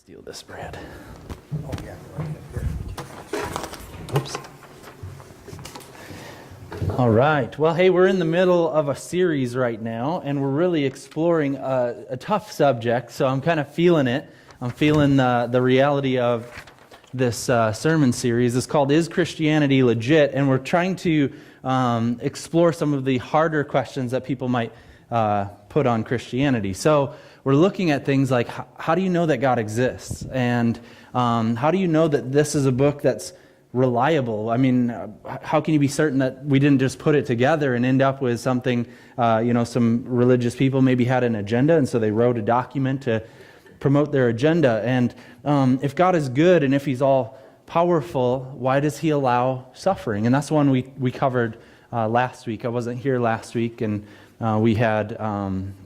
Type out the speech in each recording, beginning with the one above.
steal this bread. Oh, yeah. Right. Oops. All right. Well, hey, we're in the middle of a series right now, and we're really exploring a tough subject, so I'm kind of feeling it. I'm feeling the reality of this sermon series. It's called Is Christianity Legit? And we're trying to explore some of the harder questions that people might put on Christianity. So we're looking at things like, how do you know that God exists? And how do you know that this is a book that's reliable? I mean, how can you be certain that we didn't just put it together and end up with something, some religious people maybe had an agenda, and so they wrote a document to promote their agenda. And if God is good and if He's all powerful, why does He allow suffering? And that's one we covered last week. I wasn't here last week, and we had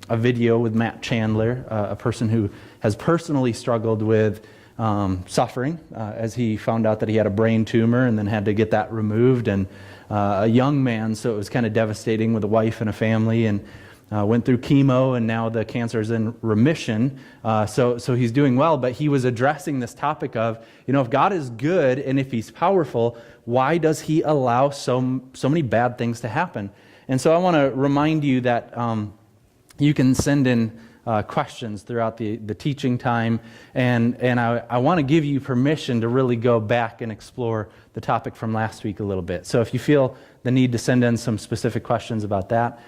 a video with Matt Chandler, a person who has personally struggled with suffering as he found out that he had a brain tumor and then had to get that removed, and a young man, so it was kind of devastating with a wife and a family, and went through chemo, and now the cancer is in remission, so he's doing well. But he was addressing this topic of, if God is good and if He's powerful, why does He allow so many bad things to happen? And so I want to remind you that you can send in questions throughout the teaching time, and I want to give you permission to really go back and explore the topic from last week a little bit. So if you feel the need to send in some specific questions about that,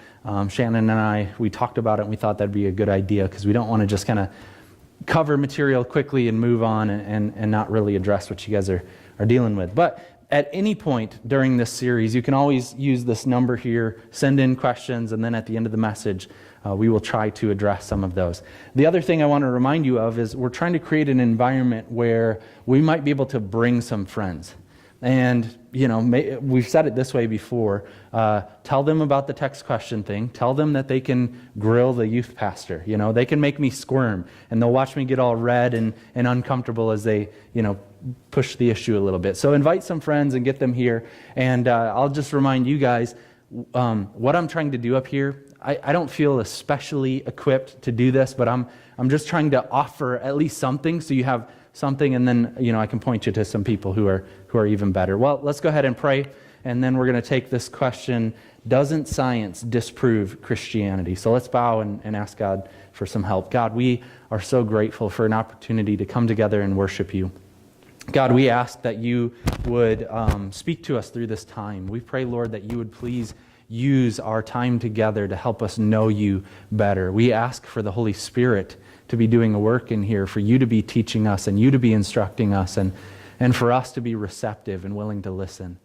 Shannon and we talked about it, and we thought that'd be a good idea, because we don't want to just kind of cover material quickly and move on and not really address what you guys are dealing with. But at any point during this series, you can always use this number here, send in questions, and then at the end of the message, we will try to address some of those. The other thing I want to remind you of is we're trying to create an environment where we might be able to bring some friends. And, we've said it this way before. Tell them about the text question thing. Tell them that they can grill the youth pastor. They can make me squirm, and they'll watch me get all red and uncomfortable as they, push the issue a little bit. So invite some friends and get them here. And I'll just remind you guys, what I'm trying to do up here, I don't feel especially equipped to do this, but I'm just trying to offer at least something, so you have something, and then I can point you to some people who are even better. Well, let's go ahead and pray, and then we're going to take this question: doesn't science disprove Christianity? So let's bow and ask God for some help. God, we are so grateful for an opportunity to come together and worship You. God, we ask that You would speak to us through this time. We pray, Lord, that You would please use our time together to help us know You better. We ask for the Holy Spirit to be doing a work in here, for You to be teaching us and You to be instructing us, and for us to be receptive and willing to listen.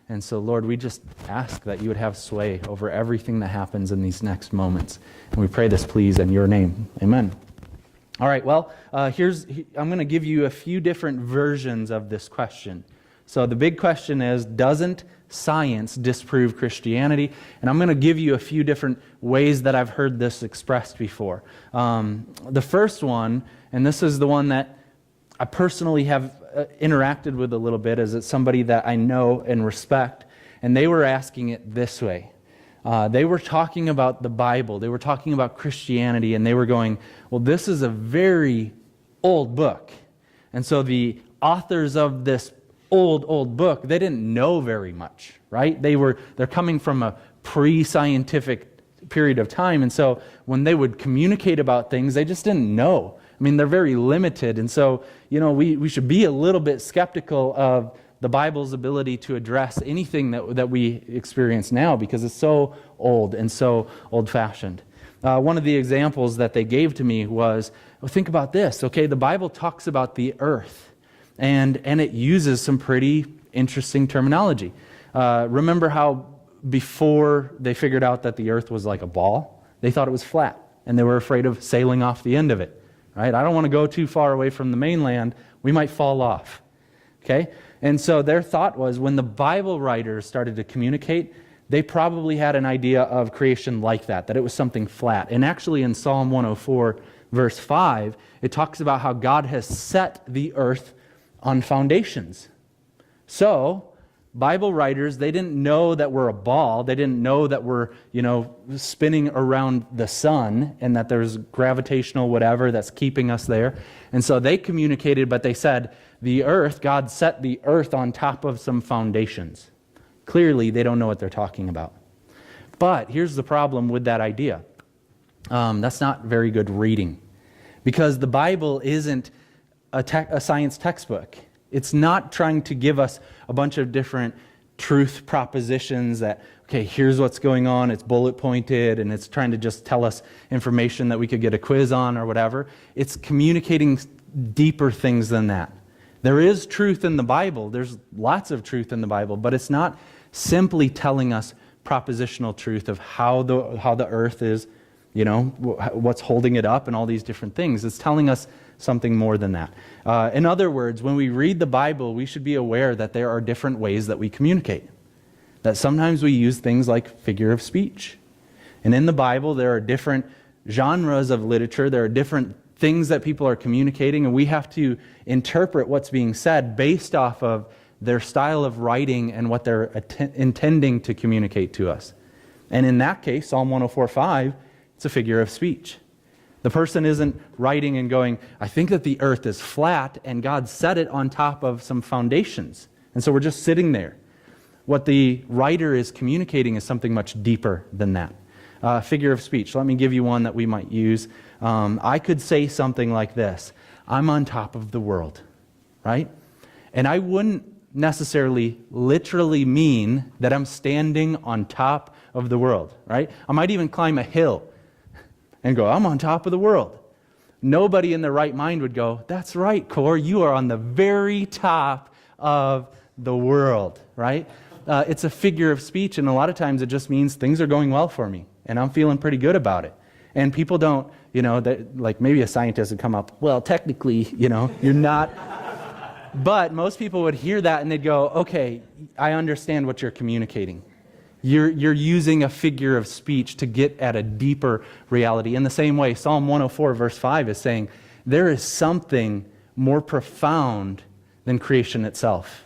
And so, Lord, we just ask that You would have sway over everything that happens in these next moments. And we pray this, please, in Your name. Amen. All right, well, I'm going to give you a few different versions of this question. So the big question is, doesn't science disprove Christianity? And I'm going to give you a few different ways that I've heard this expressed before. The first one, and this is the one that I personally have interacted with a little bit, is it's somebody that I know and respect, and they were asking it this way. They were talking about the Bible, they were talking about Christianity, and they were going, well, this is a very old book. And so the authors of this old book, they didn't know very much, right? They're coming from a pre-scientific period of time, and so when they would communicate about things, they just didn't know. I mean, they're very limited, and so, we should be a little bit skeptical of the Bible's ability to address anything that we experience now, because it's so old and so old-fashioned. One of the examples that they gave to me was, well, think about this, okay? The Bible talks about the earth, and it uses some pretty interesting terminology. Remember how before they figured out that the earth was like a ball, they thought it was flat, and they were afraid of sailing off the end of it, right? I don't want to go too far away from the mainland. We might fall off, okay? And so their thought was, when the Bible writers started to communicate, they probably had an idea of creation like that it was something flat. And actually in Psalm 104, verse 5, it talks about how God has set the earth on foundations. So Bible writers, they didn't know that we're a ball. They didn't know that we're, spinning around the sun and that there's gravitational whatever that's keeping us there. And so they communicated, but they said, the earth, God set the earth on top of some foundations. Clearly, they don't know what they're talking about. But here's the problem with that idea. That's not very good reading. Because the Bible isn't a science textbook. It's not trying to give us a bunch of different truth propositions that, okay, here's what's going on, it's bullet pointed, and it's trying to just tell us information that we could get a quiz on or whatever. It's communicating deeper things than that. There is truth in the Bible. There's lots of truth in the Bible, but it's not simply telling us propositional truth of how the earth is, what's holding it up and all these different things. It's telling us something more than that. In other words, when we read the Bible, we should be aware that there are different ways that we communicate. That sometimes we use things like figure of speech. And in the Bible, there are different genres of literature. There are different things that people are communicating, and we have to interpret what's being said based off of their style of writing and what they're intending to communicate to us. And in that case, Psalm 104:5, it's a figure of speech. The person isn't writing and going, I think that the earth is flat and God set it on top of some foundations. And so we're just sitting there. What the writer is communicating is something much deeper than that. Figure of speech. Let me give you one that we might use. I could say something like this. I'm on top of the world, right? And I wouldn't necessarily literally mean that I'm standing on top of the world, right? I might even climb a hill and go, I'm on top of the world. Nobody in their right mind would go, that's right, Cor, you are on the very top of the world, right? It's a figure of speech, and a lot of times it just means things are going well for me, and I'm feeling pretty good about it. And people don't, like maybe a scientist would come up, well, technically, you're not. But most people would hear that and they'd go, okay, I understand what you're communicating. You're using a figure of speech to get at a deeper reality. In the same way, Psalm 104 verse 5 is saying, there is something more profound than creation itself.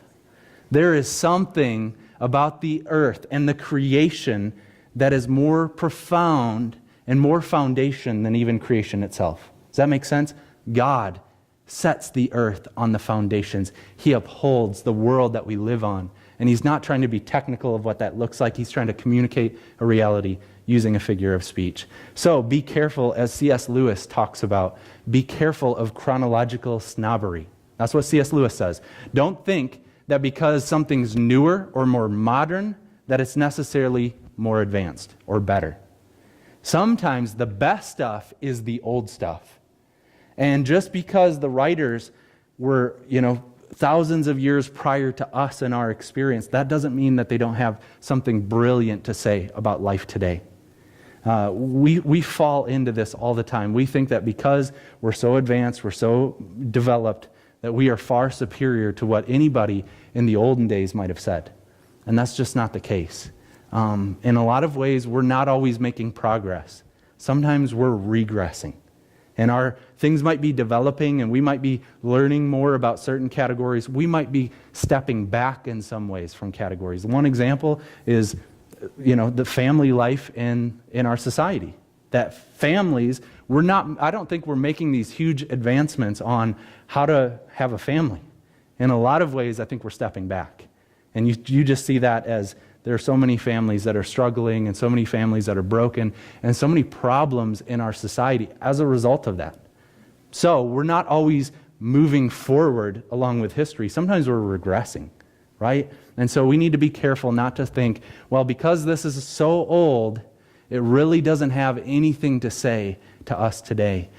There is something about the earth and the creation that is more profound and more foundation than even creation itself. Does that make sense? God sets the earth on the foundations. He upholds the world that we live on. And he's not trying to be technical of what that looks like. He's trying to communicate a reality using a figure of speech. So be careful, as C.S. Lewis talks about, be careful of chronological snobbery. That's what C.S. Lewis says. Don't think that because something's newer or more modern, that it's necessarily more advanced or better. Sometimes the best stuff is the old stuff. And just because the writers were, thousands of years prior to us and our experience, that doesn't mean that they don't have something brilliant to say about life today. We fall into this all the time. We think that because we're so advanced, we're so developed, that we are far superior to what anybody in the olden days might have said. And that's just not the case. In a lot of ways, we're not always making progress. Sometimes we're regressing. And our things might be developing and we might be learning more about certain categories. We might be stepping back in some ways from categories. One example is, the family life in our society. That families, I don't think we're making these huge advancements on how to have a family. In a lot of ways, I think we're stepping back. And you just see that as there are so many families that are struggling and so many families that are broken and so many problems in our society as a result of that. So we're not always moving forward along with history. Sometimes we're regressing, right? And so we need to be careful not to think, well, because this is so old, it really doesn't have anything to say to us today.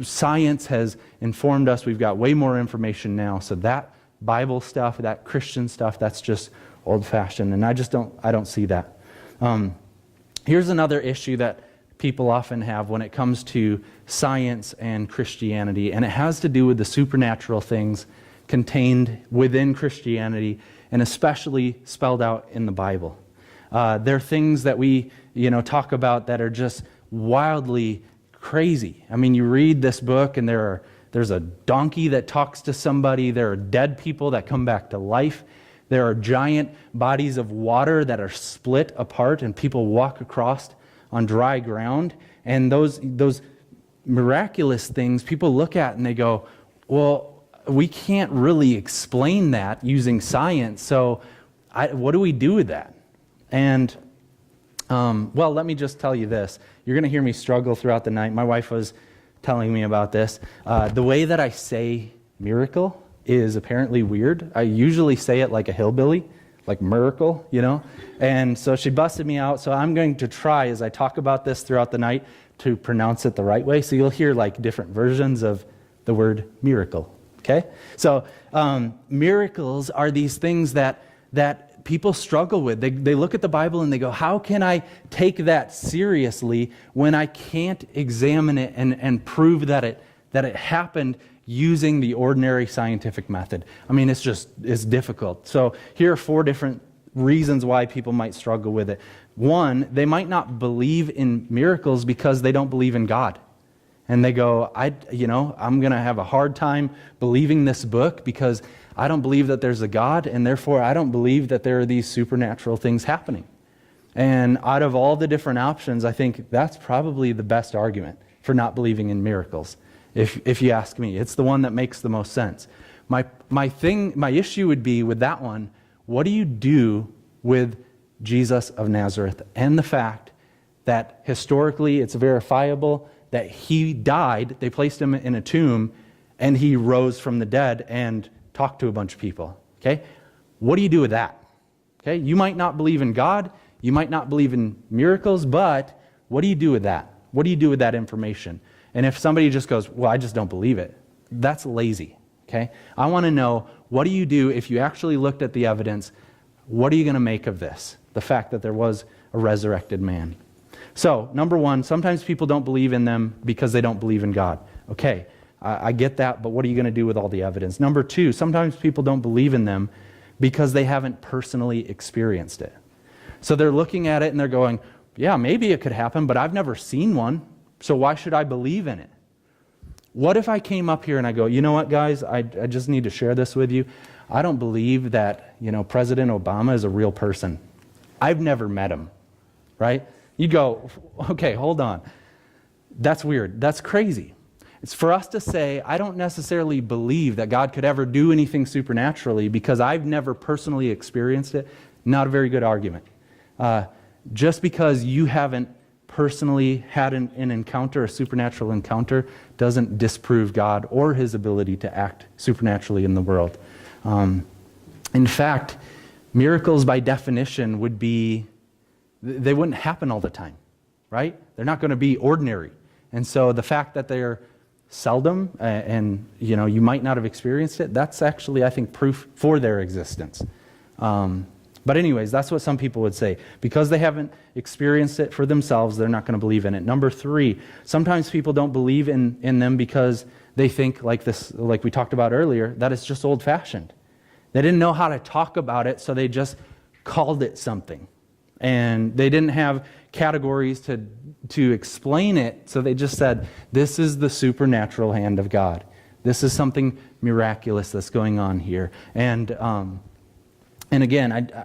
Science has informed us. We've got way more information now. So that Bible stuff, that Christian stuff, that's just old-fashioned, and I don't see that. Here's another issue that people often have when it comes to science and Christianity, and it has to do with the supernatural things contained within Christianity, and especially spelled out in the Bible. There are things that we, talk about that are just wildly crazy. I mean, you read this book, and there's a donkey that talks to somebody. There are dead people that come back to life. There are giant bodies of water that are split apart and people walk across on dry ground. And those miraculous things people look at and they go, well, we can't really explain that using science, so what do we do with that? And, well, let me just tell you this. You're going to hear me struggle throughout the night. My wife was telling me about this. The way that I say miracle is apparently weird. I usually say it like a hillbilly, like miracle, you know? And so she busted me out, so I'm going to try as I talk about this throughout the night to pronounce it the right way. So you'll hear like different versions of the word miracle, okay? So miracles are these things that people struggle with. They look at the Bible and they go, how can I take that seriously when I can't examine it and prove that it happened using the ordinary scientific method? I mean, it's difficult. So here are 4 different reasons why people might struggle with it. 1, they might not believe in miracles because they don't believe in God. And they go, I'm going to have a hard time believing this book because I don't believe that there's a God, and therefore I don't believe that there are these supernatural things happening. And out of all the different options, I think that's probably the best argument for not believing in miracles. If you ask me, it's the one that makes the most sense. My issue would be with that one, what do you do with Jesus of Nazareth and the fact that historically it's verifiable that he died, they placed him in a tomb, and he rose from the dead and talked to a bunch of people, okay? What do you do with that? Okay, you might not believe in God, you might not believe in miracles, but what do you do with that? What do you do with that information? And if somebody just goes, well, I just don't believe it, that's lazy, okay? I want to know, what do you do if you actually looked at the evidence? What are you going to make of this? The fact that there was a resurrected man. So, number 1, sometimes people don't believe in them because they don't believe in God. Okay, I get that, but what are you going to do with all the evidence? Number 2, sometimes people don't believe in them because they haven't personally experienced it. So they're looking at it and they're going, yeah, maybe it could happen, but I've never seen one, so why should I believe in it? What if I came up here and I go, you know what, guys, I just need to share this with you. I don't believe that, President Obama is a real person. I've never met him, right? You go, okay, hold on. That's weird. That's crazy. It's for us to say, I don't necessarily believe that God could ever do anything supernaturally because I've never personally experienced it. Not a very good argument. Just because you haven't personally had an encounter, a supernatural encounter, doesn't disprove God or his ability to act supernaturally in the world. In fact, miracles by definition they wouldn't happen all the time, right? They're not going to be ordinary. And so the fact that they're seldom and you might not have experienced it, that's actually, I think, proof for their existence. But anyways, that's what some people would say. Because they haven't experienced it for themselves, they're not going to believe in it. Number 3, sometimes people don't believe in them because they think, like we talked about earlier, that it's just old-fashioned. They didn't know how to talk about it, so they just called it something. And they didn't have categories to explain it, so they just said, this is the supernatural hand of God. This is something miraculous that's going on here. And again,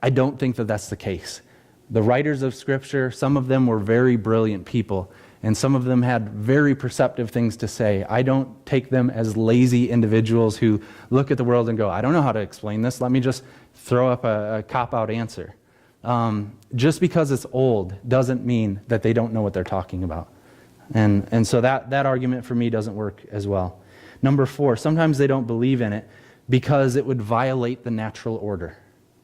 I don't think that that's the case. The writers of Scripture, some of them were very brilliant people, and some of them had very perceptive things to say. I don't take them as lazy individuals who look at the world and go, I don't know how to explain this. Let me just throw up a cop-out answer. Just because it's old doesn't mean that they don't know what they're talking about. And so that argument for me doesn't work as well. Number 4, sometimes they don't believe in it because it would violate the natural order,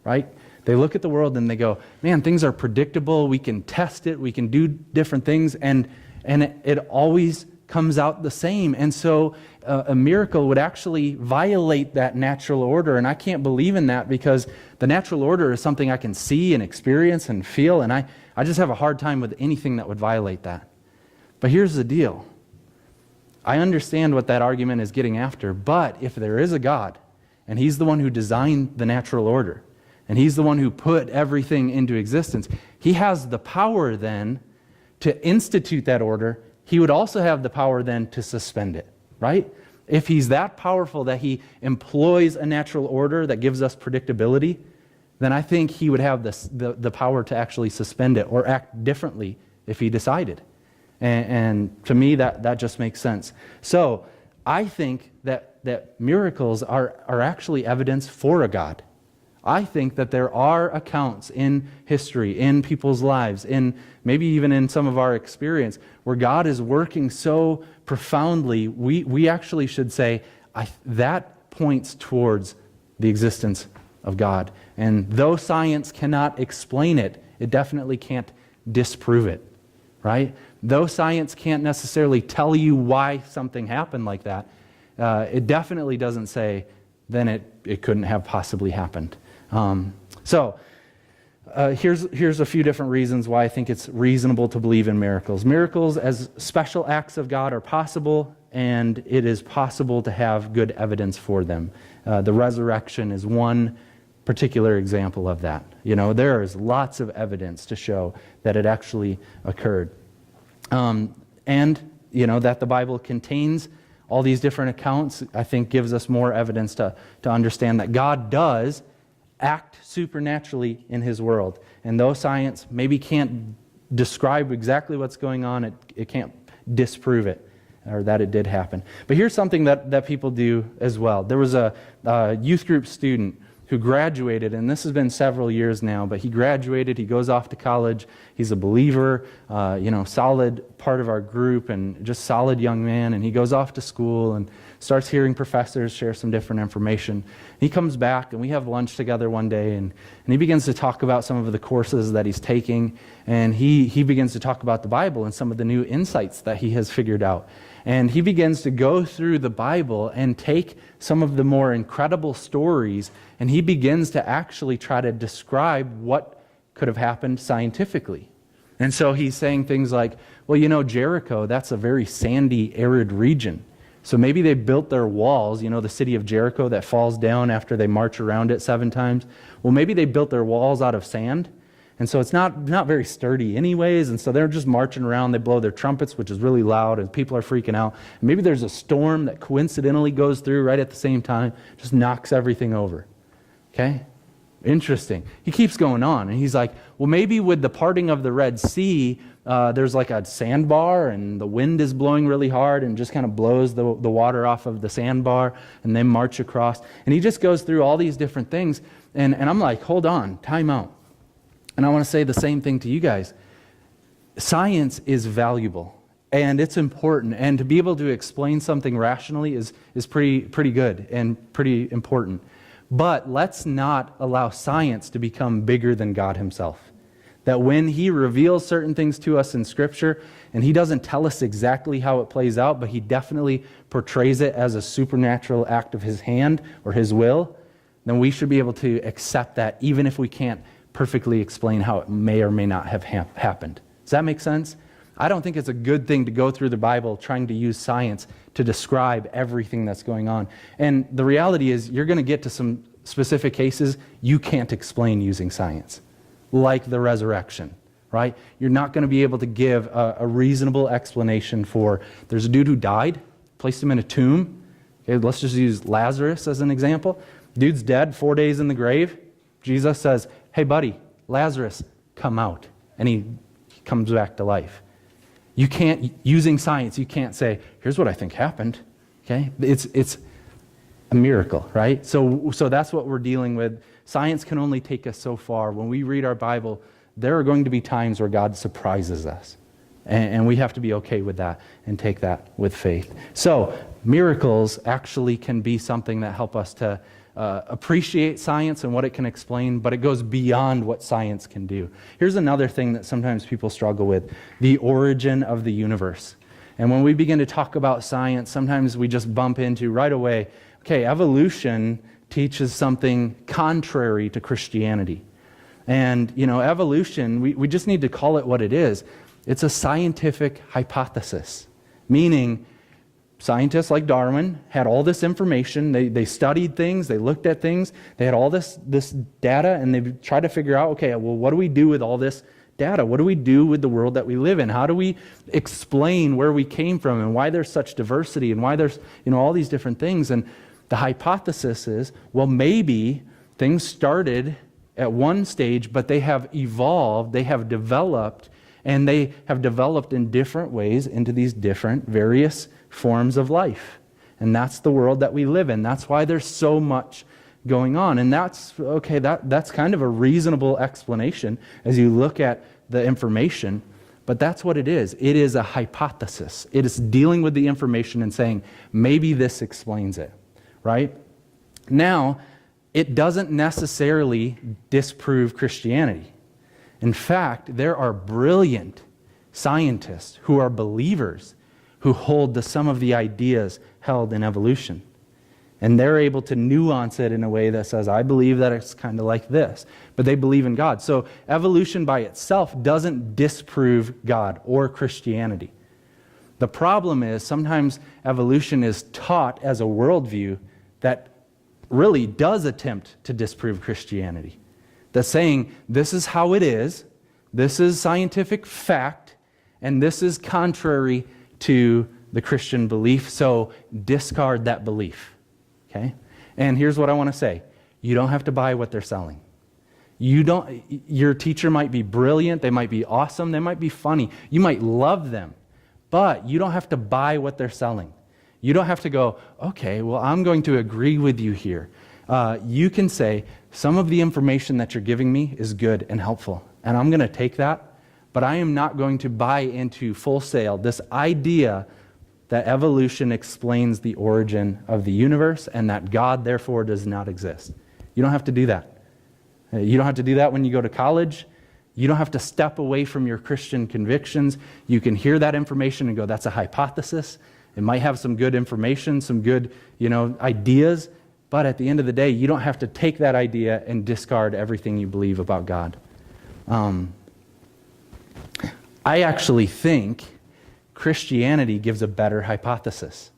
right? They look at the world and they go, man, things are predictable, we can test it, we can do different things, and it always comes out the same. And so a miracle would actually violate that natural order, and I can't believe in that because the natural order is something I can see and experience and feel, and I just have a hard time with anything that would violate that. But here's the deal. I understand what that argument is getting after, but if there is a God, and He's the one who designed the natural order, and He's the one who put everything into existence, He has the power then to institute that order. He would also have the power then to suspend it, right? if he's that powerful that he employs a natural order that gives us predictability, then I think he would have the power to actually suspend it or act differently if he decided. And to me, that just makes sense. So I think that miracles are actually evidence for a God. I think that there are accounts in history, in people's lives, in maybe even in some of our experience, where God is working so profoundly, we actually should say, that points towards the existence of God. And though science cannot explain it, it definitely can't disprove it, right? Though science can't necessarily tell you why something happened like that, it definitely doesn't say, then it couldn't have possibly happened. Here's a few different reasons why I think it's reasonable to believe in miracles. Miracles as special acts of God are possible, and it is possible to have good evidence for them. The resurrection is one particular example of that. There is lots of evidence to show that it actually occurred. And that the Bible contains all these different accounts, I think gives us more evidence to understand that God does act supernaturally in his world. And though science maybe can't describe exactly what's going on, it can't disprove it, or that it did happen. But here's something that people do as well. There was a youth group student who graduated, and this has been several years now, but he graduated, he goes off to college, he's a believer, solid part of our group, and just solid young man, and he goes off to school and starts hearing professors share some different information. He comes back, and we have lunch together one day, and he begins to talk about some of the courses that he's taking, and he begins to talk about the Bible and some of the new insights that he has figured out. And he begins to go through the Bible and take some of the more incredible stories, and he begins to actually try to describe what could have happened scientifically. And so he's saying things like, well, Jericho, that's a very sandy, arid region. So maybe they built their walls, the city of Jericho that falls down after they march around it 7 times. Well, maybe they built their walls out of sand. And so it's not very sturdy anyways, and so they're just marching around, they blow their trumpets, which is really loud, and people are freaking out. And maybe there's a storm that coincidentally goes through right at the same time, just knocks everything over. Okay? Interesting. He keeps going on, and he's like, well, maybe with the parting of the Red Sea, there's like a sandbar, and the wind is blowing really hard and just kind of blows the water off of the sandbar, and they march across. And he just goes through all these different things, and I'm like, hold on, time out. And I want to say the same thing to you guys. Science is valuable, and it's important, and to be able to explain something rationally is pretty good and pretty important. But let's not allow science to become bigger than God himself. That when he reveals certain things to us in Scripture, and he doesn't tell us exactly how it plays out, but he definitely portrays it as a supernatural act of his hand or his will, then we should be able to accept that even if we can't perfectly explain how it may or may not have happened. Does that make sense? I don't think it's a good thing to go through the Bible trying to use science to describe everything that's going on. And the reality is you're going to get to some specific cases you can't explain using science, like the resurrection, right? You're not going to be able to give a reasonable explanation for, there's a dude who died, placed him in a tomb. Okay, let's just use Lazarus as an example. Dude's dead, 4 days in the grave. Jesus says, hey buddy, Lazarus, come out. And he comes back to life. You can't, using science, you can't say, here's what I think happened. Okay? It's a miracle, right? So that's what we're dealing with. Science can only take us so far. When we read our Bible, there are going to be times where God surprises us. And we have to be okay with that and take that with faith. So miracles actually can be something that help us to appreciate science and what it can explain, but it goes beyond what science can do. Here's another thing that sometimes people struggle with, the origin of the universe. And when we begin to talk about science, sometimes we just bump into right away, okay, evolution teaches something contrary to Christianity. And, evolution, we just need to call it what it is. It's a scientific hypothesis, meaning scientists like Darwin had all this information, they studied things, they looked at things, they had all this data, and they tried to figure out, okay, well, what do we do with all this data? What do we do with the world that we live in? How do we explain where we came from and why there's such diversity and why there's, all these different things? And the hypothesis is, well, maybe things started at one stage, but they have evolved, they have developed, and they have developed in different ways into these different various forms of life. And that's the world that we live in. That's why there's so much going on. And that's kind of a reasonable explanation as you look at the information. But that's what it is. It is a hypothesis. It is dealing with the information and saying, maybe this explains it, right? Now, it doesn't necessarily disprove Christianity. In fact, there are brilliant scientists who are believers who hold to some of the ideas held in evolution. And they're able to nuance it in a way that says, I believe that it's kind of like this. But they believe in God. So evolution by itself doesn't disprove God or Christianity. The problem is sometimes evolution is taught as a worldview that really does attempt to disprove Christianity. That's saying, this is how it is, this is scientific fact, and this is contrary to the Christian belief, so discard that belief. Okay? And here's what I want to say. You don't have to buy what they're selling. Your teacher might be brilliant, they might be awesome, they might be funny, you might love them, but you don't have to buy what they're selling. You don't have to go, okay, well, I'm going to agree with you here. You can say, some of the information that you're giving me is good and helpful, and I'm going to take that, but I am not going to buy into full sale this idea that evolution explains the origin of the universe and that God, therefore, does not exist. You don't have to do that. You don't have to do that when you go to college. You don't have to step away from your Christian convictions. You can hear that information and go, that's a hypothesis. It might have some good information, some good, ideas, but at the end of the day, you don't have to take that idea and discard everything you believe about God. I actually think Christianity gives a better hypothesis.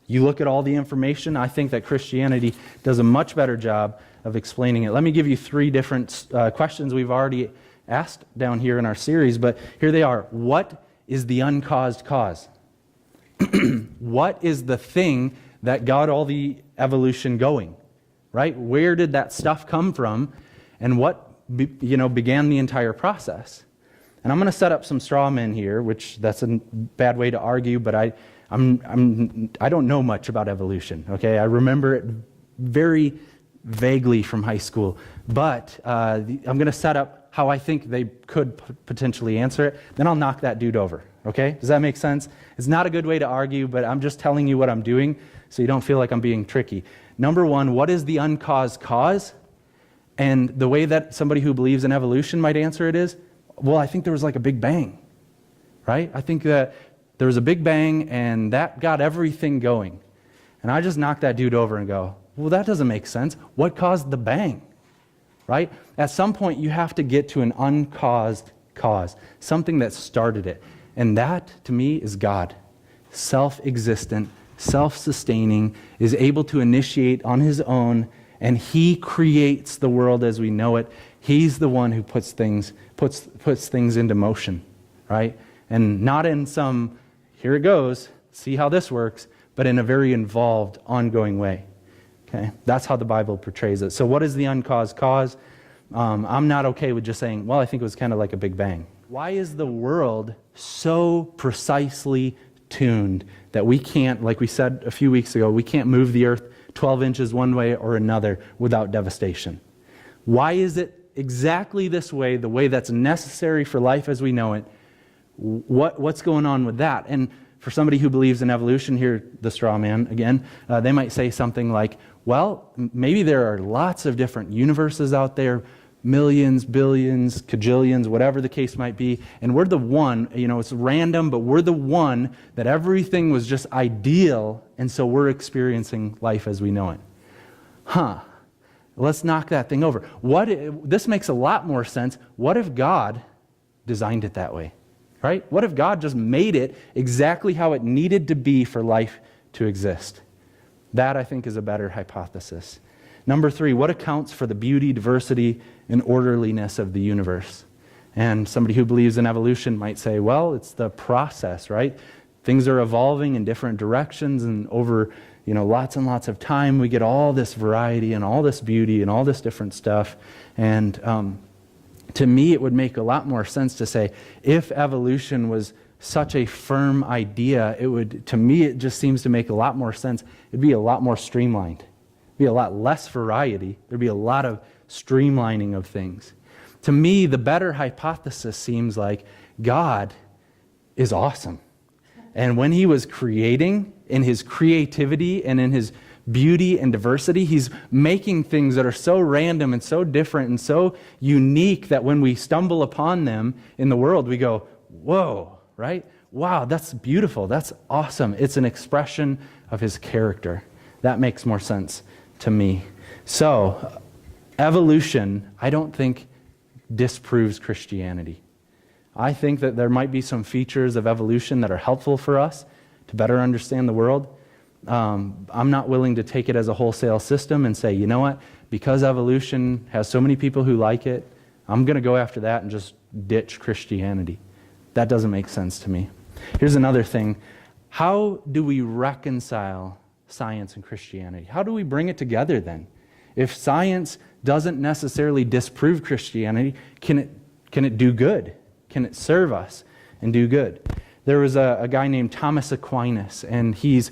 You look at all the information, I think that Christianity does a much better job of explaining it. Let me give you 3 different questions we've already asked down here in our series, but here they are. What is the uncaused cause? What is the thing that got all the evolution going, right? Where did that stuff come from, and what began the entire process? And I'm going to set up some straw men here, which that's a bad way to argue, but I don't know much about evolution. Okay, I remember it very vaguely from high school, but I'm going to set up how I think they could potentially answer it. Then I'll knock that dude over. Okay, does that make sense? It's not a good way to argue, but I'm just telling you what I'm doing, so you don't feel like I'm being tricky. Number 1, what is the uncaused cause? And the way that somebody who believes in evolution might answer it is, well, I think there was like a big bang, right? I think that there was a big bang and that got everything going. And I just knock that dude over and go, well, that doesn't make sense. What caused the bang, right? At some point, you have to get to an uncaused cause, something that started it. And that, to me, is God. Self-existent, self-sustaining, is able to initiate on his own, and he creates the world as we know it. He's the one who puts things into motion, right? And not in some, here it goes, see how this works, but in a very involved, ongoing way. Okay, that's how the Bible portrays it. So what is the uncaused cause? I'm not okay with just saying, well, I think it was kind of like a big bang. Why is the world so precisely tuned that we can't, like we said a few weeks ago, we can't move the earth 12 inches one way or another without devastation? Why is it exactly this way, the way that's necessary for life as we know it? What's going on with that? And for somebody who believes in evolution, here, the straw man again, they might say something like, well, maybe there are lots of different universes out there, millions, billions, cajillions, whatever the case might be, and we're the one, it's random, but we're the one that everything was just ideal, and so we're experiencing life as we know it. Let's knock that thing over. This makes a lot more sense. What if God designed it that way, right? What if God just made it exactly how it needed to be for life to exist? That, I think, is a better hypothesis. Number 3, what accounts for the beauty, diversity, and orderliness of the universe? And somebody who believes in evolution might say, well, it's the process, right? Things are evolving in different directions, and over lots and lots of time, we get all this variety and all this beauty and all this different stuff. And to me, it would make a lot more sense to say, if evolution was such a firm idea, to me, it just seems to make a lot more sense. It'd be a lot more streamlined. It'd be a lot less variety. There'd be a lot of streamlining of things. To me, the better hypothesis seems like God is awesome. And when he was creating, in his creativity and in his beauty and diversity, he's making things that are so random and so different and so unique that when we stumble upon them in the world, we go, whoa, right? Wow, that's beautiful. That's awesome. It's an expression of his character. That makes more sense to me. So, evolution, I don't think, disproves Christianity. I think that there might be some features of evolution that are helpful for us to better understand the world. I'm not willing to take it as a wholesale system and say, you know what, because evolution has so many people who like it, I'm going to go after that and just ditch Christianity. That doesn't make sense to me. Here's another thing. How do we reconcile science and Christianity? How do we bring it together then? If science doesn't necessarily disprove Christianity, can it do good? Can it serve us and do good? There was a guy named Thomas Aquinas, and he's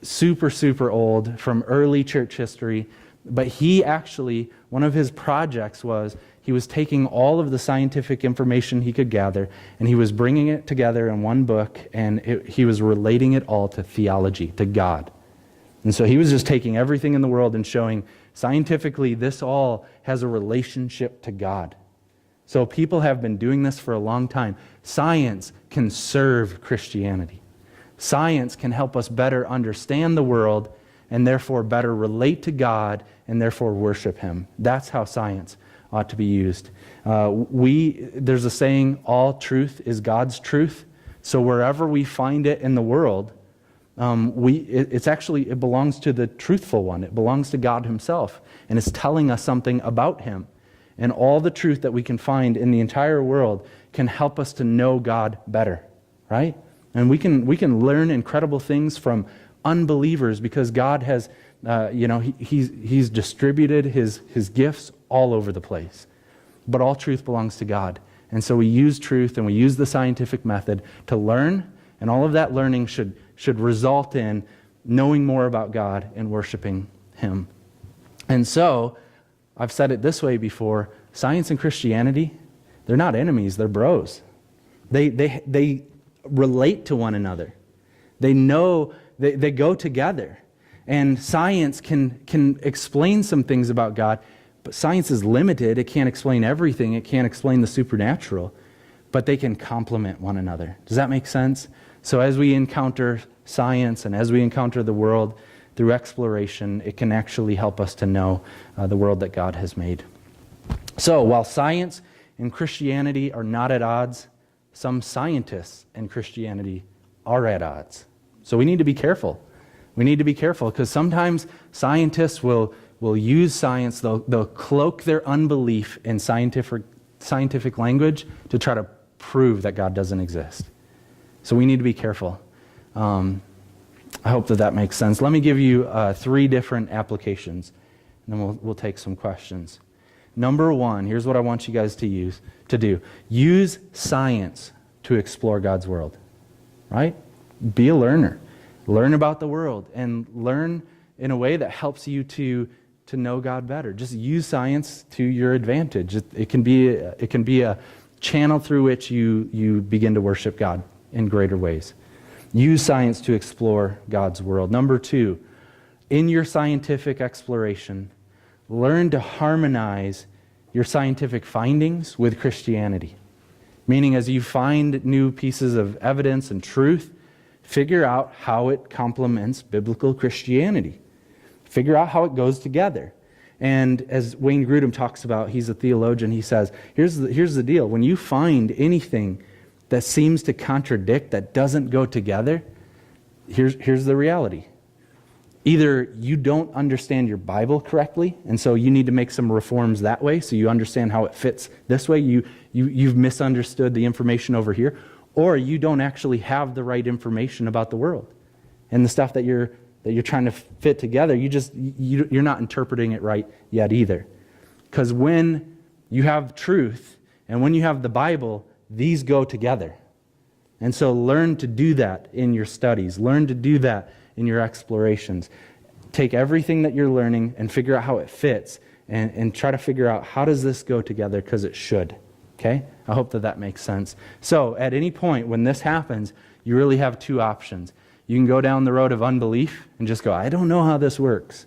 super old from early church history, but he actually, one of his projects was he was taking all of the scientific information he could gather, and he was bringing it together in one book, and he was relating it all to theology, to God. And so he was just taking everything in the world and showing scientifically this all has a relationship to God. So people have been doing this for a long time. Science can serve Christianity. Science can help us better understand the world and therefore better relate to God and therefore worship him. That's how science ought to be used. There's a saying, all truth is God's truth. So wherever we find it in the world, it belongs to the truthful one. It belongs to God himself, and it's telling us something about him. And all the truth that we can find in the entire world can help us to know God better, right? And we can learn incredible things from unbelievers because God has, he's distributed his gifts all over the place. But all truth belongs to God. And so we use truth and we use the scientific method to learn, and all of that learning should result in knowing more about God and worshiping him. And so, I've said it this way before, science and Christianity, they're not enemies, they're bros. They relate to one another. They know, they go together. And science can explain some things about God, but science is limited. It can't explain everything. It can't explain the supernatural, but they can complement one another. Does that make sense? So as we encounter science and as we encounter the world, through exploration, it can actually help us to know the world that God has made. So, while science and Christianity are not at odds, some scientists and Christianity are at odds. So we need to be careful. We need to be careful because sometimes scientists will use science, they'll cloak their unbelief in scientific language to try to prove that God doesn't exist. So we need to be careful. I hope that makes sense. Let me give you 3 different applications, and then we'll take some questions. Number 1, here's what I want you guys to do. Use science to explore God's world, right? Be a learner. Learn about the world, and learn in a way that helps you to know God better. Just use science to your advantage. It can be a channel through which you begin to worship God in greater ways. Use science to explore God's world. Number 2, in your scientific exploration, learn to harmonize your scientific findings with Christianity. Meaning, as you find new pieces of evidence and truth, figure out how it complements biblical Christianity. Figure out how it goes together. And as Wayne Grudem talks about, he's a theologian, he says, here's the deal. When you find anything that seems to contradict, that doesn't go together, here's the reality. either you don't understand your Bible correctly, and so you need to make some reforms that way so you understand how it fits this way. You've misunderstood the information over here, or you don't actually have the right information about the world. And the stuff that you're trying to fit together, you're not interpreting it right yet either. Because when you have truth and when you have the Bible, these go together. And so learn to do that in your studies. Learn to do that in your explorations. Take everything that you're learning and figure out how it fits and try to figure out how does this go together, because it should. Okay? I hope that makes sense. So at any point when this happens, you really have two options. You can go down the road of unbelief and just go, I don't know how this works.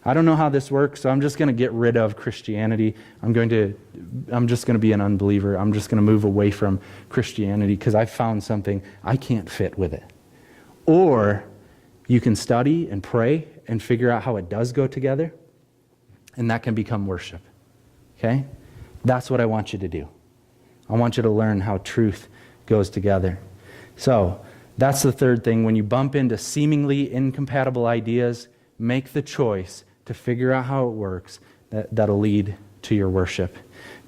I don't know how this works, so I'm just going to get rid of Christianity. I'm just going to be an unbeliever. I'm just going to move away from Christianity because I found something I can't fit with it. Or you can study and pray and figure out how it does go together, and that can become worship. Okay? That's what I want you to do. I want you to learn how truth goes together. So, that's the third thing. When you bump into seemingly incompatible ideas, make the choice to figure out how it works. That'll lead to your worship.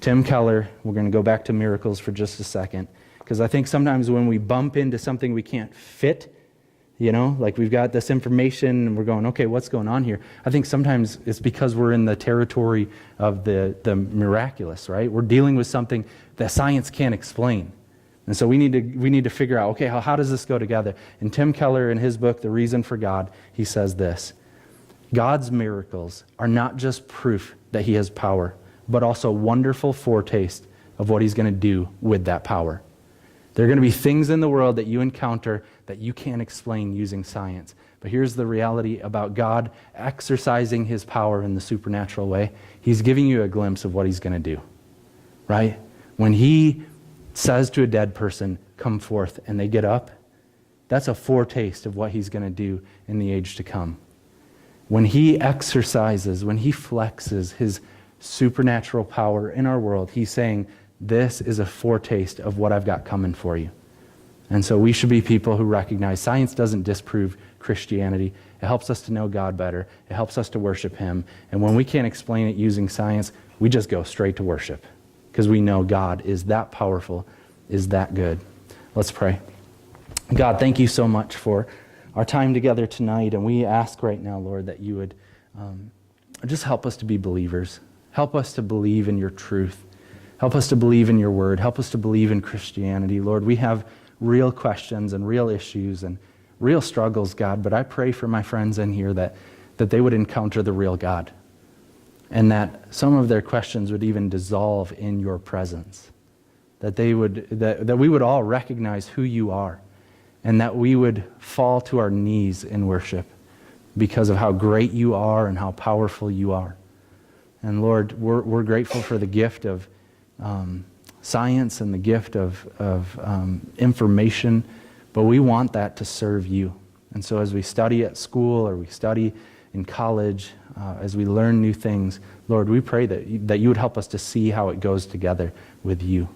Tim Keller, we're going to go back to miracles for just a second, because I think sometimes when we bump into something we can't fit, like we've got this information and we're going, okay, what's going on here? I think sometimes it's because we're in the territory of the miraculous, right? We're dealing with something that science can't explain. And so we need to figure out, okay, how does this go together? And Tim Keller, in his book, The Reason for God, he says this: God's miracles are not just proof that he has power, but also wonderful foretaste of what he's going to do with that power. There are going to be things in the world that you encounter that you can't explain using science. But here's the reality about God exercising his power in the supernatural way. He's giving you a glimpse of what he's going to do, right? When he says to a dead person, come forth, and they get up, that's a foretaste of what he's going to do in the age to come. When he exercises, when he flexes his supernatural power in our world, he's saying, this is a foretaste of what I've got coming for you. And so we should be people who recognize science doesn't disprove Christianity. It helps us to know God better. It helps us to worship him. And when we can't explain it using science, we just go straight to worship, because we know God is that powerful, is that good. Let's pray. God, thank you so much for our time together tonight, and we ask right now, Lord, that you would just help us to be believers. Help us to believe in your truth. Help us to believe in your word. Help us to believe in Christianity. Lord, we have real questions and real issues and real struggles, God, but I pray for my friends in here that they would encounter the real God, and that some of their questions would even dissolve in your presence. That we would all recognize who you are, and that we would fall to our knees in worship because of how great you are and how powerful you are. And Lord, we're grateful for the gift of science and the gift of information, but we want that to serve you. And so as we study at school or we study in college, as we learn new things, Lord, we pray that you would help us to see how it goes together with you.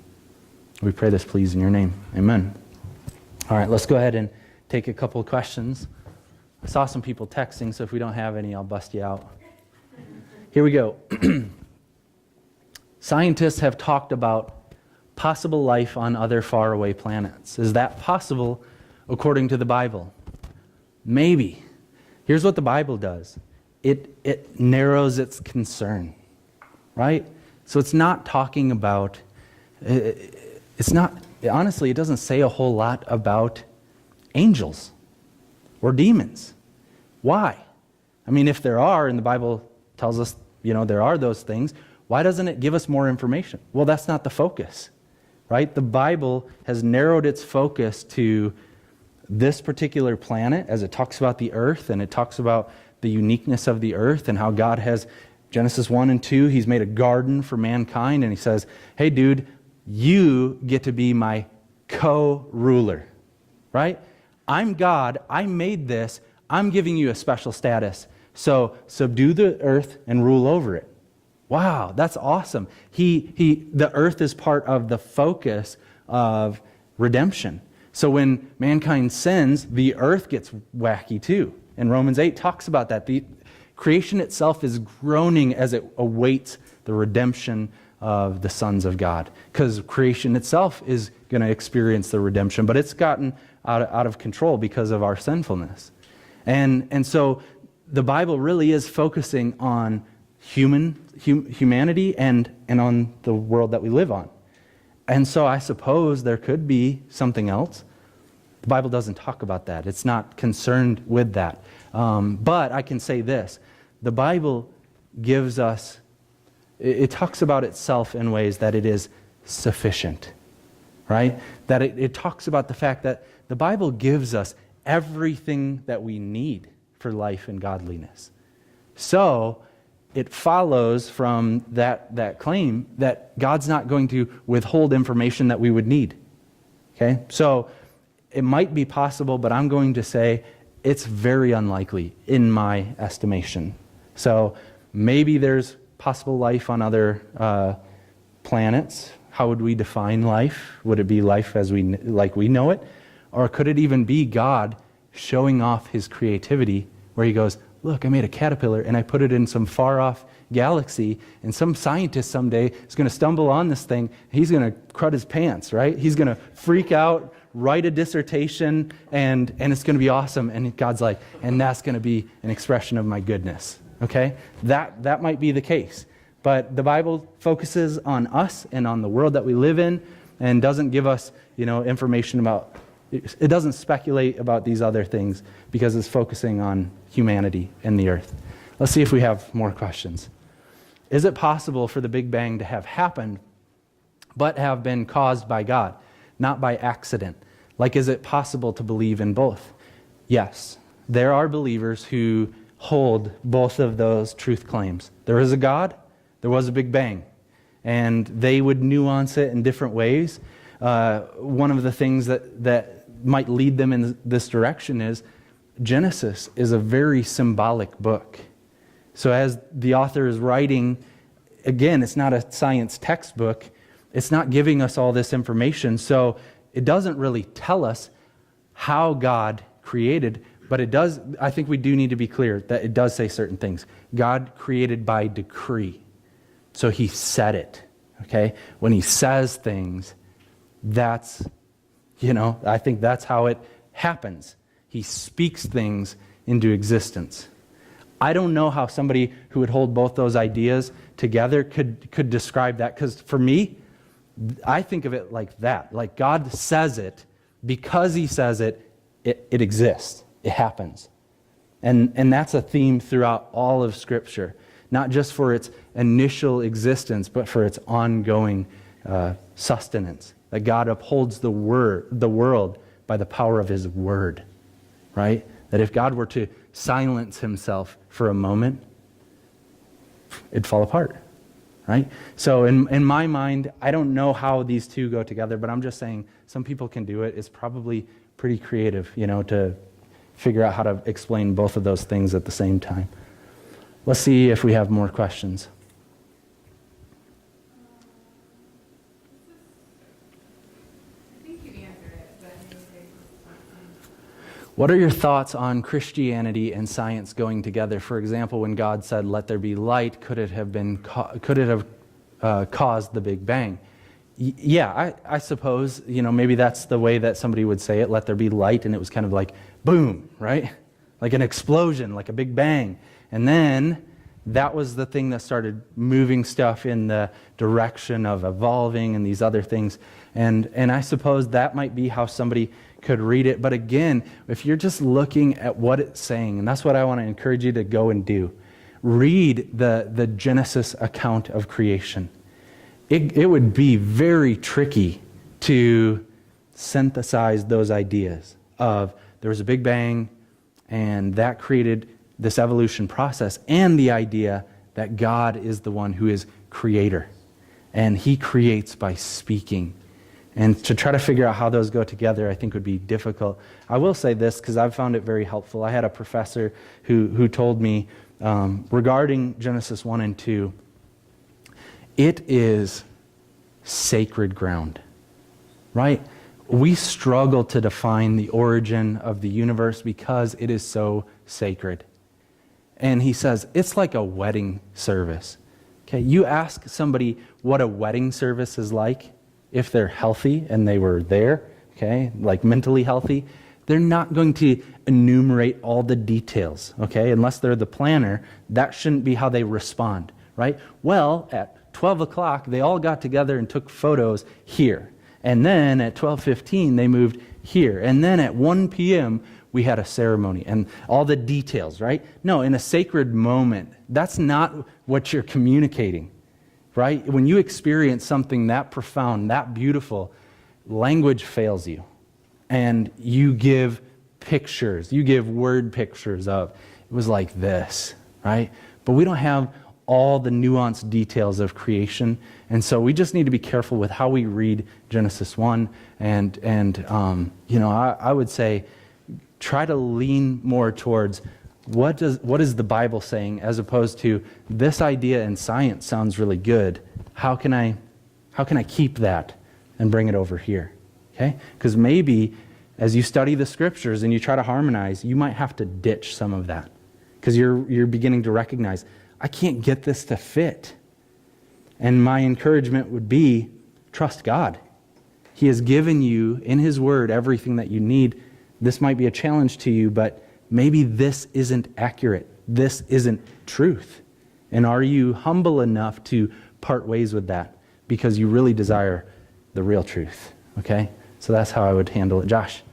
We pray this, please, in your name. Amen. All right, let's go ahead and take a couple of questions. I saw some people texting, so if we don't have any, I'll bust you out. Here we go. Scientists have talked about possible life on other faraway planets. Is that possible according to the Bible? Maybe. Here's what the Bible does. It narrows its concern, right? So it's not talking about, honestly, it doesn't say a whole lot about angels or demons. Why? I mean, if there are, and the Bible tells us, there are those things, why doesn't it give us more information? Well, that's not the focus, right? The Bible has narrowed its focus to this particular planet as it talks about the earth, and it talks about the uniqueness of the earth and how God has, Genesis 1 and 2, he's made a garden for mankind, and he says, hey dude, you get to be my co-ruler, right? I'm God, I made this, I'm giving you a special status. So subdue the earth and rule over it. Wow, that's awesome. The earth is part of the focus of redemption. So when mankind sins, the earth gets wacky too. in Romans 8 talks about that. The creation itself is groaning as it awaits the redemption of the sons of God. Because creation itself is going to experience the redemption, but it's gotten out of control because of our sinfulness. And so the Bible really is focusing on humanity and on the world that we live on. And so I suppose there could be something else. The Bible doesn't talk about that. It's not concerned with that. But I can say this. The Bible gives us, it talks about itself in ways that it is sufficient, right? That it talks about the fact that the Bible gives us everything that we need for life and godliness. So it follows from that claim that God's not going to withhold information that we would need. Okay? So it might be possible, but I'm going to say it's very unlikely in my estimation. So maybe there's possible life on other planets. How would we define life? Would it be life as we know it? Or could it even be God showing off his creativity where he goes, look, I made a caterpillar and I put it in some far-off galaxy, and some scientist someday is going to stumble on this thing, and he's going to crud his pants, right? He's going to freak out, write a dissertation, and it's going to be awesome. And God's like, and that's going to be an expression of my goodness. Okay? That might be the case. But the Bible focuses on us and on the world that we live in, and doesn't give us, information about, it doesn't speculate about these other things, because it's focusing on humanity and the earth. Let's see if we have more questions. Is it possible for the Big Bang to have happened, but have been caused by God, not by accident? Like, is it possible to believe in both? Yes. There are believers who hold both of those truth claims. There is a God, there was a Big Bang, and they would nuance it in different ways. One of the things that might lead them in this direction is Genesis is a very symbolic book. So as the author is writing, again, it's not a science textbook. It's not giving us all this information. So it doesn't really tell us how God created, but it does, I think we do need to be clear that it does say certain things. God created by decree. So he said it, okay? When he says things, that's, I think that's how it happens. He speaks things into existence. I don't know how somebody who would hold both those ideas together could describe that, because for me, I think of it like that. Like, God says it, because he says it, it exists. It happens. And that's a theme throughout all of Scripture, not just for its initial existence, but for its ongoing sustenance. That God upholds the world by the power of his word, right? That if God were to silence himself for a moment, it'd fall apart, right? So in my mind, I don't know how these two go together, but I'm just saying some people can do it. It's probably pretty creative, to figure out how to explain both of those things at the same time. Let's see if we have more questions. What are your thoughts on Christianity and science going together? For example, when God said, "Let there be light," could it have caused the Big Bang? Yeah, I suppose, maybe that's the way that somebody would say it, let there be light, and it was kind of like, boom, right? Like an explosion, like a big bang. And then that was the thing that started moving stuff in the direction of evolving and these other things. And I suppose that might be how somebody could read it. But again, if you're just looking at what it's saying, and that's what I want to encourage you to go and do, read the Genesis account of creation. It would be very tricky to synthesize those ideas of there was a Big Bang and that created this evolution process, and the idea that God is the one who is creator and he creates by speaking. And to try to figure out how those go together, I think would be difficult. I will say this because I've found it very helpful. I had a professor who told me regarding Genesis 1 and 2, it is sacred ground, right? We struggle to define the origin of the universe because it is so sacred. And he says, it's like a wedding service. Okay, you ask somebody what a wedding service is like, if they're healthy and they were there, okay, like mentally healthy, they're not going to enumerate all the details, okay, unless they're the planner. That shouldn't be how they respond, right? Well, at 12 o'clock, they all got together and took photos here. And then at 12:15, they moved here. And then at 1 p.m., we had a ceremony and all the details, right? No, in a sacred moment, that's not what you're communicating, right? When you experience something that profound, that beautiful, language fails you. And you give pictures, you give word pictures of, it was like this, right? But we don't have all the nuanced details of creation. And so we just need to be careful with how we read Genesis 1. I would say, try to lean more towards what is the Bible saying, as opposed to this idea in science sounds really good. How can I keep that and bring it over here? Okay? Because maybe as you study the scriptures and you try to harmonize, you might have to ditch some of that. Because you're beginning to recognize, I can't get this to fit. And my encouragement would be, trust God. He has given you in His Word everything that you need. This might be a challenge to you, but maybe this isn't accurate. This isn't truth. And are you humble enough to part ways with that because you really desire the real truth? Okay? So that's how I would handle it. Josh?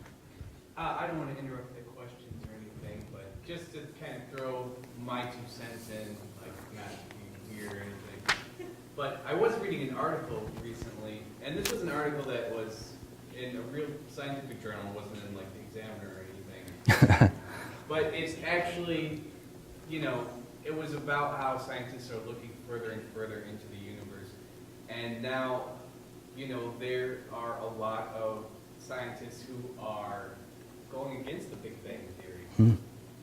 I don't want to interrupt the questions or anything, but just to kind of throw my 2 cents in, like not to be weird or anything. But I was reading an article recently, and this was an article that was in a real scientific journal, wasn't in like the Examiner or anything. But it's actually, it was about how scientists are looking further and further into the universe. And now, there are a lot of scientists who are going against the Big Bang Theory.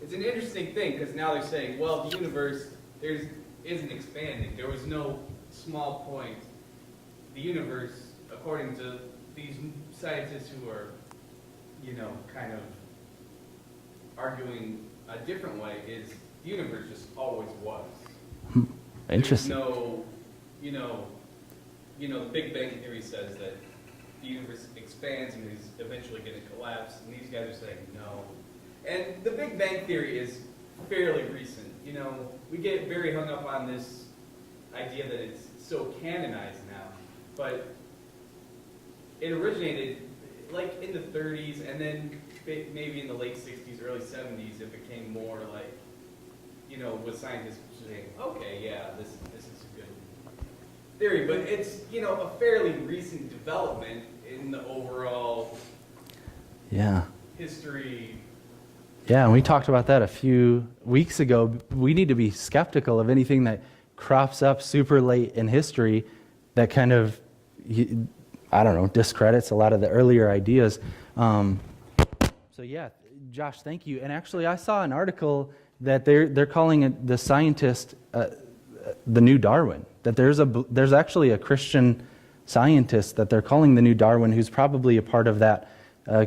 It's an interesting thing, because now they're saying, well, the universe isn't expanding. There was no small point. The universe, according to these scientists who are, kind of arguing a different way, is the universe just always was. Interesting. There's no, the Big Bang Theory says that the universe expands and is eventually going to collapse, and these guys are saying no. And the Big Bang Theory is fairly recent. We get very hung up on this idea that it's so canonized now, but it originated like in the 30s, and then maybe in the late 60s, early 70s, it became more like, with scientists saying, okay, yeah, this is a good theory, but it's, a fairly recent development in the overall history. Yeah, and we talked about that a few weeks ago. We need to be skeptical of anything that crops up super late in history that kind of, discredits a lot of the earlier ideas. Josh, thank you. And actually, I saw an article that they're calling it the scientist the new Darwin. That there's actually a Christian scientist that they're calling the new Darwin, who's probably a part of that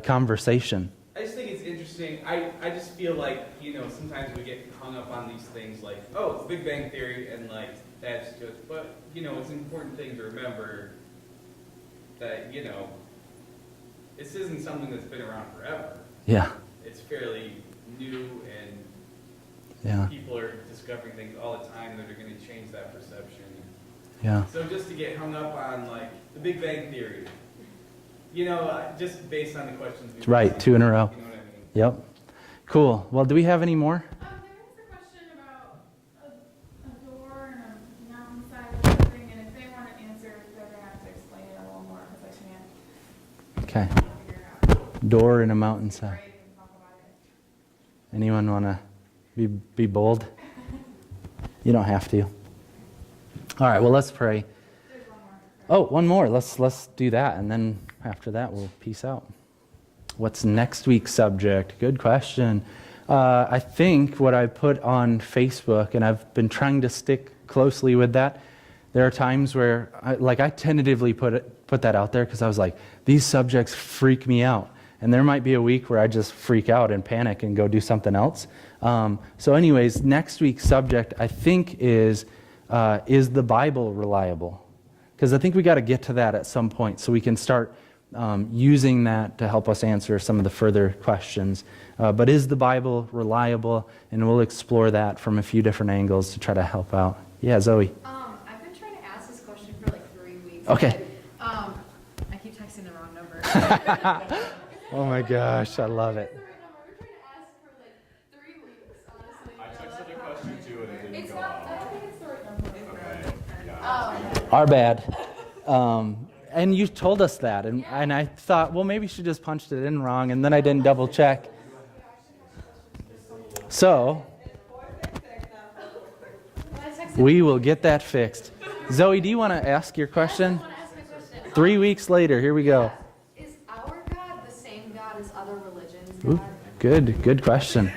conversation. I just think it's interesting. I just feel like, sometimes we get hung up on these things like, oh, it's Big Bang Theory, and like, that's just, but, it's an important thing to remember that, this isn't something that's been around forever. Yeah. It's fairly new, and people are discovering things all the time that are going to change that perception. Yeah. So just to get hung up on, like, the Big Bang Theory, just based on the questions we've Right, 2 in a row. You know what I mean? Yep. Cool. Well, do we have any more? There was a question about a door and a mountainside or something, and if they want to answer, they're going to have to explain it a little more, because I can't Okay. figure it out. Door in a mountainside. Right, and talk about it. Anyone want to be bold? You don't have to. All right, well, let's pray. There's one more. Oh, one more. Let's do that, and then after that, we'll peace out. What's next week's subject? Good question. I think what I put on Facebook, and I've been trying to stick closely with that. There are times where, I tentatively put that out there because I was like, these subjects freak me out. And there might be a week where I just freak out and panic and go do something else. So anyways, next week's subject, I think, is the Bible reliable? Because I think we got to get to that at some point so we can start using that to help us answer some of the further questions. But is the Bible reliable? And we'll explore that from a few different angles to try to help out. Yeah, Zoe. I've been trying to ask this question for like 3 weeks. Okay. But, I keep texting the wrong number. Oh my gosh, I love it. We're trying to ask for like 3 weeks, honestly. I texted a question too and it didn't It's go not, off. I don't think it's the right number. Okay, yeah. Our bad. And you told us that, and I thought, well, maybe she just punched it in wrong, and then I didn't double check. So, we will get that fixed. Zoe, do you want to ask your question? I want to ask a question. 3 weeks later, here we go. Is our God the same God as other religions? Ooh, good question.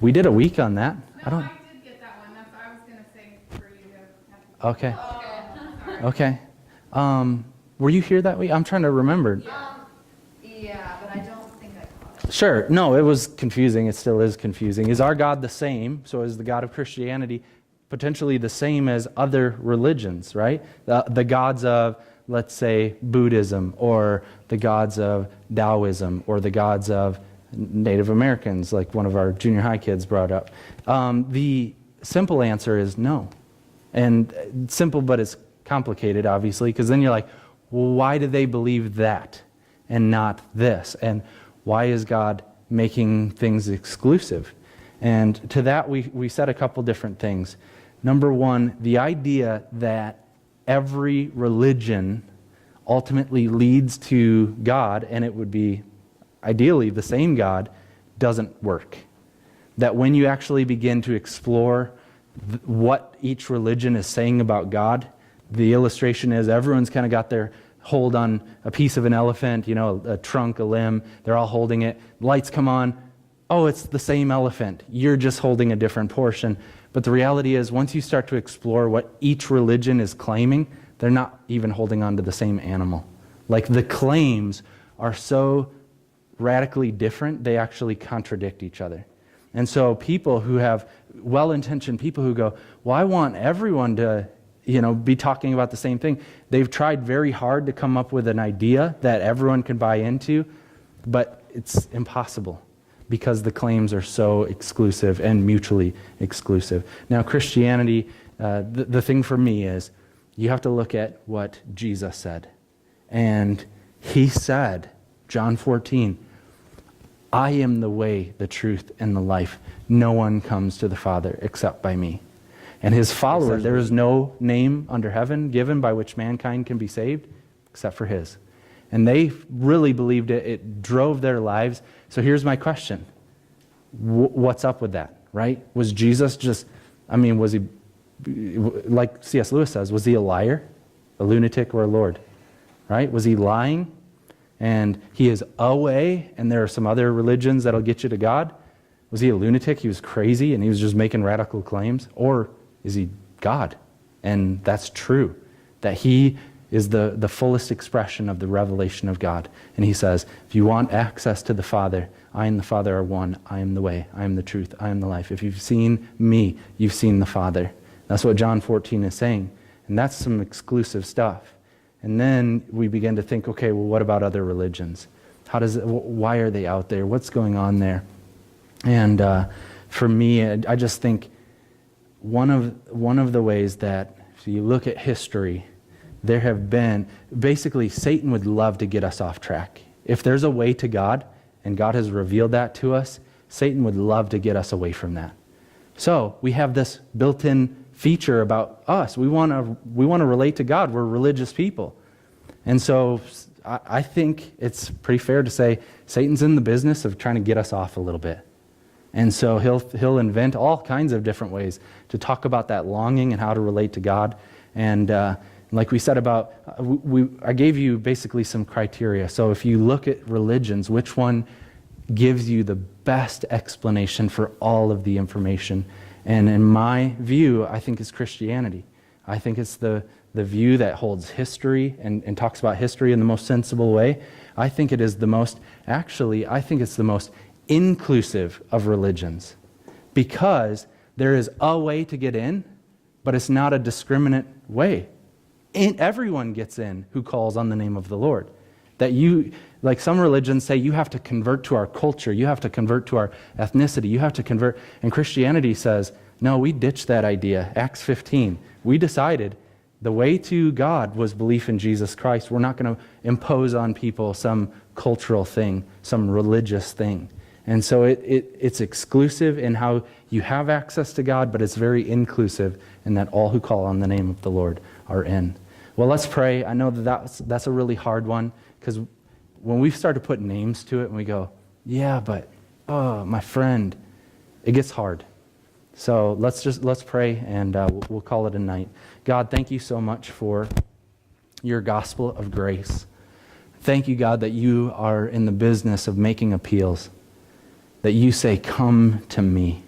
We did a week on that. I No, don't. I did get that one. That's what I was gonna say for you to have. Okay. Okay, sorry. Okay. Were you here that week? I'm trying to remember. Yeah, but I don't think I caught it. Sure. No, it was confusing. It still is confusing. Is our God the same? So is the God of Christianity potentially the same as other religions, right? The gods of, let's say, Buddhism, or the gods of Taoism, or the gods of Native Americans, like one of our junior high kids brought up. The simple answer is no. And simple, but it's complicated, obviously, because then you're like, well, why do they believe that and not this? And why is God making things exclusive? And to that, we said a couple different things. Number one, the idea that every religion ultimately leads to God, and it would be ideally the same God, doesn't work. That when you actually begin to explore what each religion is saying about God, the illustration is everyone's kind of got their hold on a piece of an elephant, a trunk, a limb. They're all holding it. Lights come on. Oh, it's the same elephant. You're just holding a different portion. But the reality is, once you start to explore what each religion is claiming, they're not even holding on to the same animal. Like, the claims are so radically different, they actually contradict each other. And so people who have well-intentioned people who go, well, I want everyone to be talking about the same thing. They've tried very hard to come up with an idea that everyone can buy into, but it's impossible because the claims are so exclusive and mutually exclusive. Now, Christianity, the thing for me is you have to look at what Jesus said. And he said, John 14, I am the way, the truth, and the life. No one comes to the Father except by me. And his followers, there is no name under heaven given by which mankind can be saved except for his. And they really believed it. It drove their lives. So here's my question. What's up with that, right? Was Jesus was he, like C.S. Lewis says, was he a liar, a lunatic, or a Lord? Right? Was he lying? And he is a way, and there are some other religions that'll get you to God? Was he a lunatic? He was crazy, and he was just making radical claims? Or is he God? And that's true, that he is the fullest expression of the revelation of God. And he says, if you want access to the Father, I and the Father are one. I am the way. I am the truth. I am the life. If you've seen me, you've seen the Father. That's what John 14 is saying. And that's some exclusive stuff. And then we begin to think, okay, well, what about other religions? Why are they out there? What's going on there? And for me, I just think one of the ways that, if you look at history, there have been, basically Satan would love to get us off track. If there's a way to God, and God has revealed that to us, Satan would love to get us away from that. So we have this built-in feature about us. We want to relate to God. We're religious people. And so I think it's pretty fair to say Satan's in the business of trying to get us off a little bit. And so he'll invent all kinds of different ways to talk about that longing and how to relate to God. And like we said about, I gave you basically some criteria. So if you look at religions, which one gives you the best explanation for all of the information? And in my view, I think it's Christianity. I think it's the view that holds history and talks about history in the most sensible way. I think it is the most inclusive of religions. because there is a way to get in, but it's not a discriminate way. Everyone gets in who calls on the name of the Lord. That you, like some religions say, you have to convert to our culture, you have to convert to our ethnicity, you have to convert. And Christianity says, no, we ditched that idea. Acts 15. We decided the way to God was belief in Jesus Christ. We're not going to impose on people some cultural thing, some religious thing. And so it's exclusive in how you have access to God, but it's very inclusive in that all who call on the name of the Lord are in. Well, let's pray. I know that's a really hard one, because when we start to put names to it and we go, yeah, but, oh, my friend, it gets hard. So let's pray, and we'll call it a night. God, thank you so much for your gospel of grace. Thank you, God, that you are in the business of making appeals, that you say, come to me,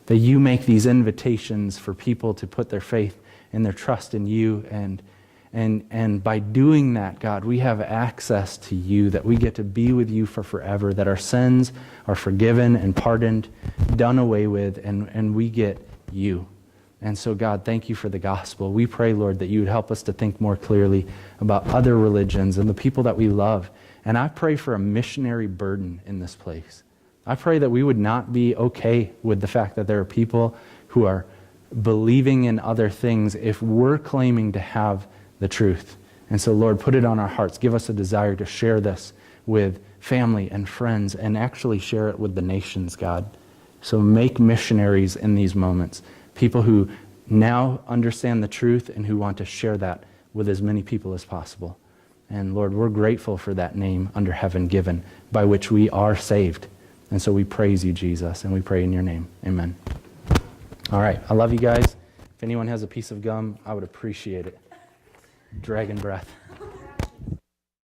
that you make these invitations for people to put their faith and their trust in you. And by doing that, God, we have access to you, that we get to be with you for forever, that our sins are forgiven and pardoned, done away with, and we get you. And so, God, thank you for the gospel. We pray, Lord, that you would help us to think more clearly about other religions and the people that we love. And I pray for a missionary burden in this place. I pray that we would not be okay with the fact that there are people who are believing in other things if we're claiming to have the truth. And so, Lord, put it on our hearts. Give us a desire to share this with family and friends and actually share it with the nations, God. So make missionaries in these moments, people who now understand the truth and who want to share that with as many people as possible. And Lord, we're grateful for that name under heaven given by which we are saved. And so we praise you, Jesus, and we pray in your name. Amen. All right, I love you guys. If anyone has a piece of gum, I would appreciate it. Dragon breath.